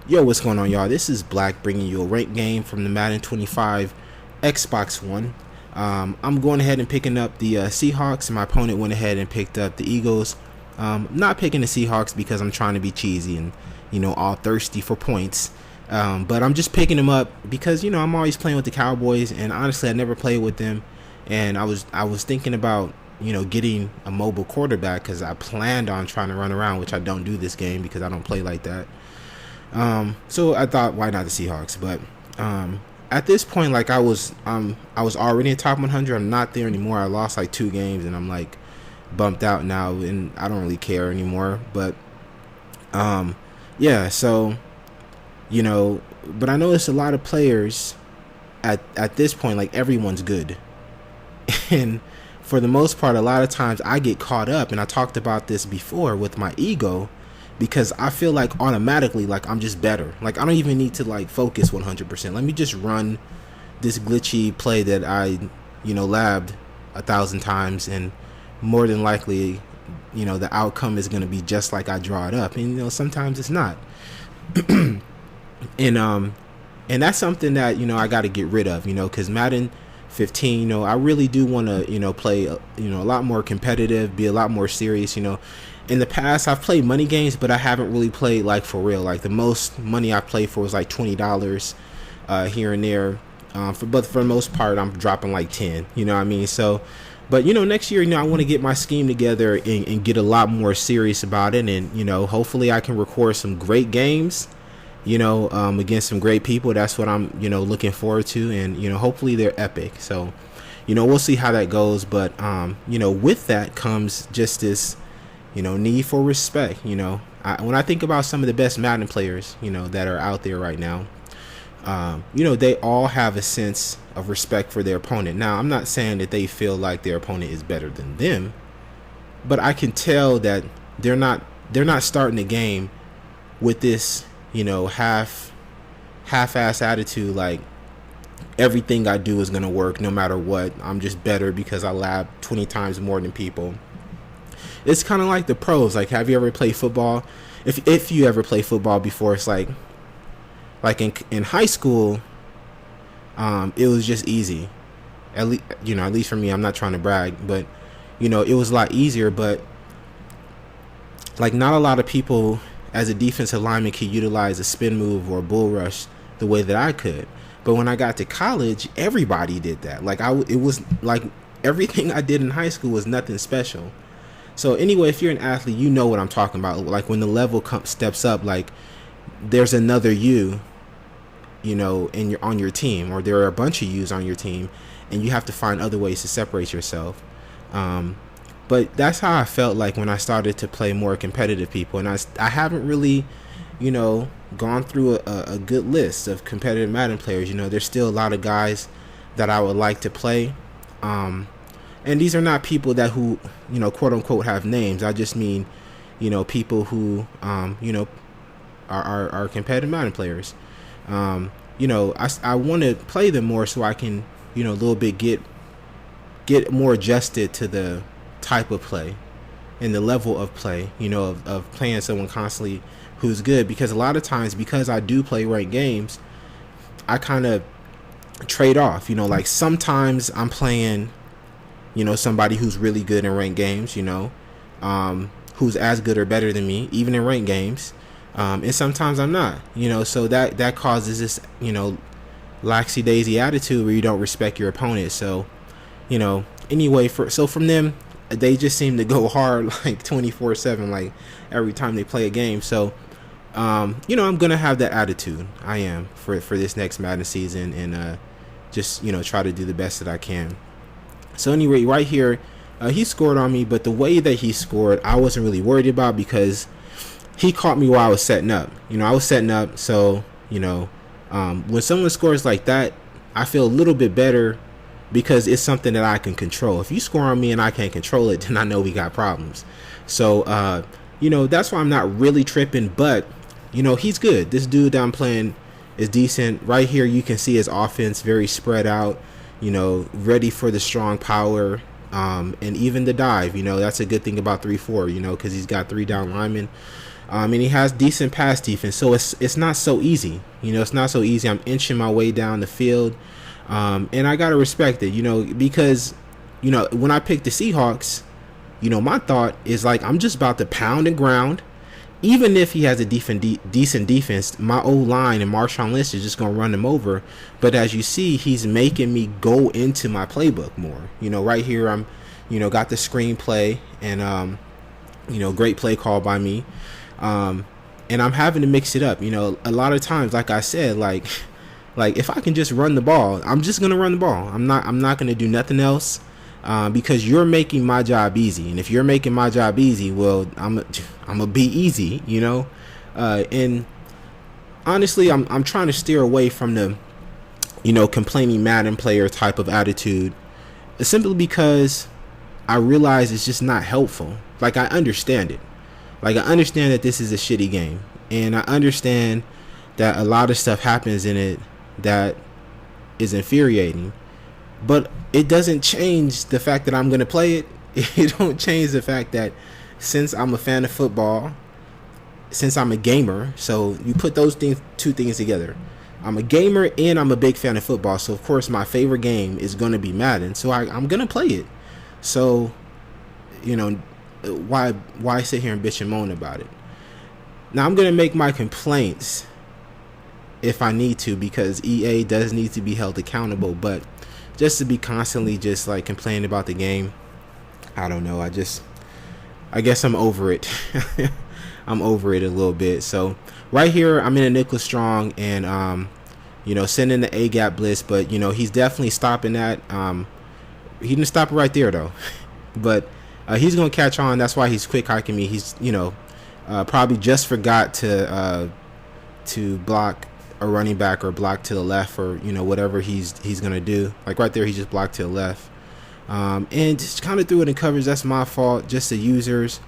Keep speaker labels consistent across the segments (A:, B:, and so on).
A: Yo, what's going on, y'all? This is Black bringing you a ranked game from the Madden 25 Xbox One. I'm going ahead and picking up the Seahawks, and my opponent went ahead and picked up the Eagles. Not picking the Seahawks because I'm trying to be cheesy and, all thirsty for points. But I'm just picking them up because, I'm always playing with the Cowboys, and honestly, I never played with them. And I was thinking about, getting a mobile quarterback because I planned on trying to run around, which I don't do this game because I don't play like that. So I thought, why not the Seahawks? But at this point, like I was already in top 100. I'm not there anymore. I lost like 2 games, and I'm like bumped out now, and I don't really care anymore. But yeah. So but I noticed a lot of players at this point, like everyone's good, and for the most part, a lot of times I get caught up, and I talked about this before with my ego. Because I feel like automatically, like I'm just better. Like I don't even need to like focus 100%. Let me just run this glitchy play that I, labbed 1,000 times, and more than likely, the outcome is going to be just like I draw it up. And sometimes it's not. And that's something that I got to get rid of. Because Madden 15, I really do want to play a lot more competitive, be a lot more serious. In the past, I've played money games, but I haven't really played like for real. Like the most money I played for was like $20 here and there. But for the most part, I'm dropping like 10. You know what I mean? So, but next year, I want to get my scheme together and get a lot more serious about it. And hopefully, I can record some great games. Against some great people. That's what I'm looking forward to, and hopefully they're epic. So, we'll see how that goes. But with that comes just this. Need for respect. When I think about some of the best Madden players, that are out there right now, they all have a sense of respect for their opponent. Now, I'm not saying that they feel like their opponent is better than them, but I can tell that they're not starting the game with this, half-ass attitude, like everything I do is gonna work no matter what. I'm just better because I lab 20 times more than people. It's kind of like the pros. Like, have you ever played football? If you ever played football before, it's like in high school, it was just easy. At least for me, I'm not trying to brag, but it was a lot easier. But like, not a lot of people as a defensive lineman could utilize a spin move or a bull rush the way that I could. But when I got to college, everybody did that. Like it was like everything I did in high school was nothing special. So anyway, if you're an athlete, you know what I'm talking about. Like when the level steps up, like there's another you, on your team, or there are a bunch of yous on your team, and you have to find other ways to separate yourself. But that's how I felt like when I started to play more competitive people, and I haven't really, gone through a good list of competitive Madden players. There's still a lot of guys that I would like to play. And these are not people who, quote unquote, have names. I just mean, people who, are competitive Madden players. I want to play them more so I can, a little bit get more adjusted to the type of play and the level of play, of playing someone constantly who's good. Because a lot of times, because I do play ranked games, I kind of trade off. Like sometimes I'm playing somebody who's really good in ranked games, who's as good or better than me, even in ranked games. And sometimes I'm not, so that causes this, laxy-daisy attitude where you don't respect your opponent. So, anyway, from them, they just seem to go hard like 24/7, like every time they play a game. So, I'm going to have that attitude. I am for this next Madden season, and just, try to do the best that I can. So anyway, right here, he scored on me, but the way that he scored, I wasn't really worried about because he caught me while I was setting up. I was setting up, so, when someone scores like that, I feel a little bit better because it's something that I can control. If you score on me and I can't control it, then I know we got problems. So, that's why I'm not really tripping, but, he's good. This dude that I'm playing is decent. Right here, you can see his offense very spread out. Ready for the strong power, and even the dive. That's a good thing about 3-4, because he's got 3 down linemen. And he has decent pass defense, so it's not so easy. It's not so easy. I'm inching my way down the field, and I gotta respect it. Because when I picked the Seahawks, my thought is like I'm just about to pound and ground. Even if he has a decent defense, my old line and Marshawn Lynch is just gonna run him over. But as you see, he's making me go into my playbook more. Right here I'm, got the screenplay and great play call by me. And I'm having to mix it up. A lot of times, like I said, like if I can just run the ball, I'm just gonna run the ball. I'm not gonna do nothing else, because you're making my job easy. And if you're making my job easy, well, I'm gonna be easy. And honestly, I'm trying to steer away from the complaining Madden player type of attitude, simply because I realize it's just not helpful. Like, I understand it. Like, I understand that this is a shitty game, and I understand that a lot of stuff happens in it that is infuriating, but it doesn't change the fact that I'm going to play it. It don't change the fact that since I'm a fan of football, since I'm a gamer, so you put those two things together. I'm a gamer and I'm a big fan of football, so of course my favorite game is going to be Madden, so I'm going to play it. So, why sit here and bitch and moan about it? Now I'm gonna make my complaints if I need to, because EA does need to be held accountable. But just to be constantly just like complaining about the game, I don't know. I guess I'm over it. I'm over it a little bit. So right here I'm in a nickel strong and sending the A gap blitz, but he's definitely stopping that. He didn't stop it right there though, but. He's going to catch on. That's why he's quick hiking me. He's, probably just forgot to block a running back or block to the left or, whatever he's going to do. Like right there, he just blocked to the left. And just kind of threw it in coverage. That's my fault, just the users,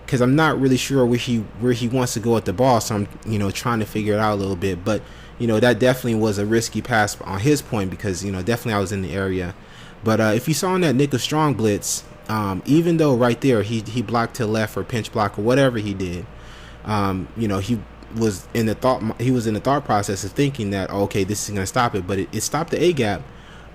A: because I'm not really sure where he wants to go at the ball. So I'm, trying to figure it out a little bit. But, that definitely was a risky pass on his point because, definitely I was in the area. But if you saw in that nickel strong blitz, even though right there he blocked to the left or pinch block or whatever he did, he was in the thought process of thinking that, okay, this is going to stop it, but it stopped the A gap.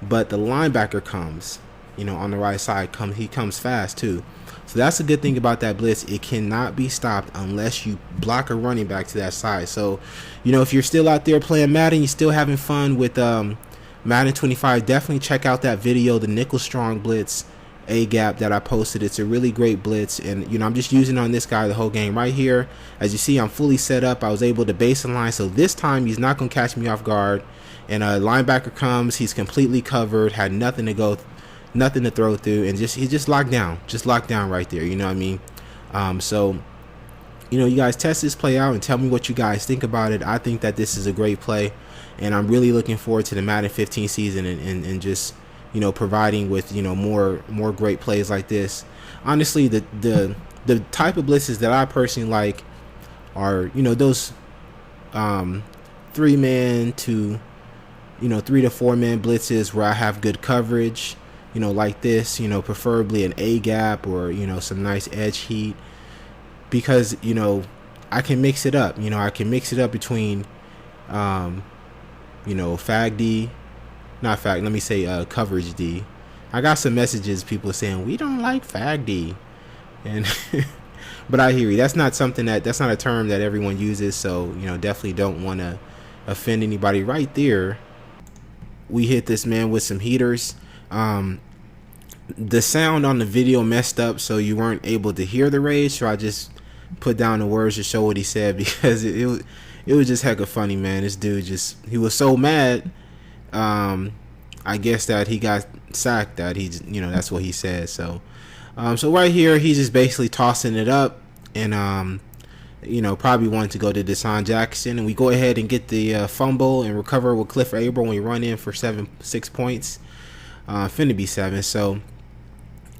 A: But the linebacker comes, on the right side, he comes fast too. So that's a good thing about that blitz. It cannot be stopped unless you block a running back to that side. So, if you're still out there playing Madden, you're still having fun with Madden 25, definitely check out that video, the nickel strong blitz A gap that I posted. It's a really great blitz, and I'm just using on this guy the whole game. Right here, as you see, I'm fully set up. I was able to base the line, so this time he's not going to catch me off guard. And a linebacker comes, he's completely covered, had nothing to throw through, and he just locked down right there. You know what I mean? So you guys test this play out and tell me what you guys think about it. I think that this is a great play, and I'm really looking forward to the Madden 15 season and just providing with more great plays like this. Honestly, the type of blitzes that I personally like are those 3-man to 3 to 4-man blitzes where I have good coverage, like this, preferably an A gap or some nice edge heat, because I can mix it up. I can mix it up between fag D, not fag, let me say coverage D. I got some messages, people saying we don't like fag D, and but I hear you. That's not a term that everyone uses, so definitely don't want to offend anybody. Right there, we hit this man with some heaters. The sound on the video messed up, so you weren't able to hear the rage, so I just put down the words to show what he said, because it was just hecka funny, man. This dude he was so mad, I guess that he got sacked, that that's what he said. So right here, he's just basically tossing it up, and probably wanted to go to Deshaun Jackson, and we go ahead and get the fumble and recover with Cliff Abram. We run in for 6 points, finna be 7. So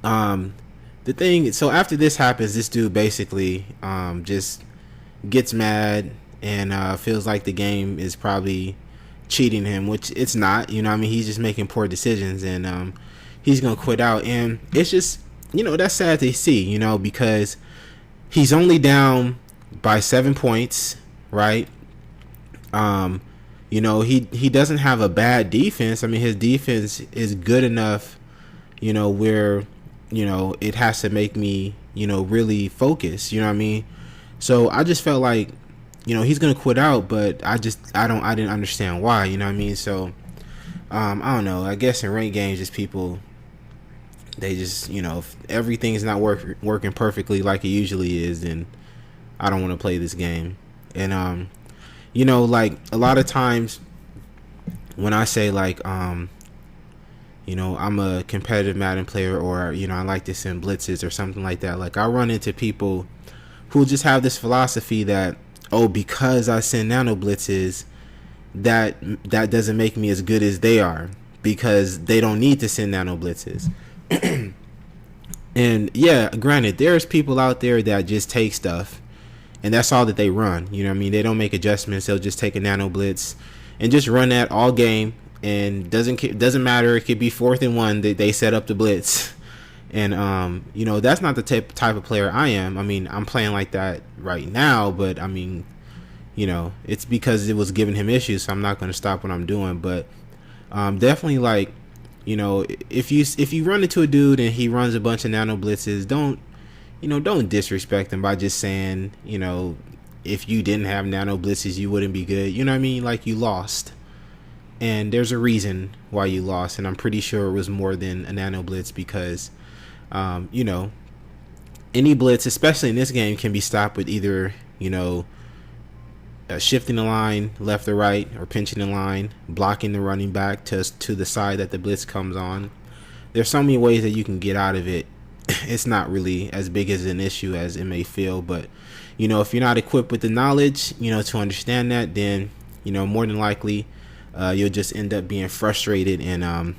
A: so after this happens, this dude basically just gets mad and feels like the game is probably cheating him, which it's not. He's just making poor decisions, and he's gonna quit out. And it's just that's sad to see, because he's only down by 7 points, right? Um, he doesn't have a bad defense. I mean, his defense is good enough, where, it has to make me, really focus. You know what I mean? So I just felt like, he's gonna quit out, but I didn't understand why. You know what I mean? So I don't know. I guess in ranked games, just people, they just, if everything's not working perfectly like it usually is, then I don't want to play this game. And like a lot of times when I say like I'm a competitive Madden player, or I like to send blitzes or something like that, like I run into people who just have this philosophy that, oh, because I send nano blitzes, that doesn't make me as good as they are, because they don't need to send nano blitzes. And yeah, granted, there's people out there that just take stuff and that's all that they run. You know what I mean? They don't make adjustments. They'll just take a nano blitz and just run that all game, and doesn't matter. It could be 4th and 1. They set up the blitz. And that's not the type of player I am. I mean, I'm playing like that right now, but I mean, it's because it was giving him issues, so I'm not going to stop what I'm doing. But definitely, like, if you run into a dude and he runs a bunch of nano blitzes, don't disrespect him by just saying, if you didn't have nano blitzes, you wouldn't be good. You know what I mean? Like, you lost, and there's a reason why you lost, and I'm pretty sure it was more than a nano blitz, because any blitz, especially in this game, can be stopped with either shifting the line left or right, or pinching the line, blocking the running back to the side that the blitz comes on. There's so many ways that you can get out of it. It's not really as big as an issue as it may feel, but if you're not equipped with the knowledge, to understand that, then more than likely you'll just end up being frustrated and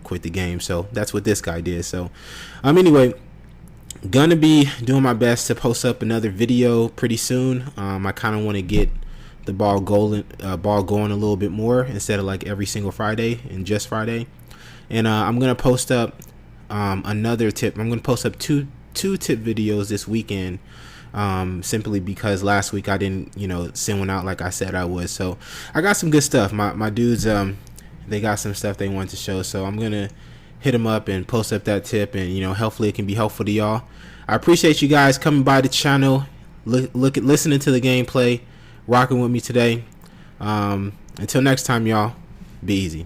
A: quit the game. So that's what this guy did. So anyway, gonna be doing my best to post up another video pretty soon. I kind of want to get the ball going a little bit more, instead of like every single Friday and just Friday. And I'm gonna post up another tip. I'm gonna post up two tip videos this weekend, simply because last week I didn't send one out like I said I would. So I got some good stuff. My dudes, they got some stuff they want to show, so I'm gonna hit them up and post up that tip, and hopefully it can be helpful to y'all. I appreciate you guys coming by the channel, listening to the gameplay, rocking with me today. Until next time, y'all, be easy.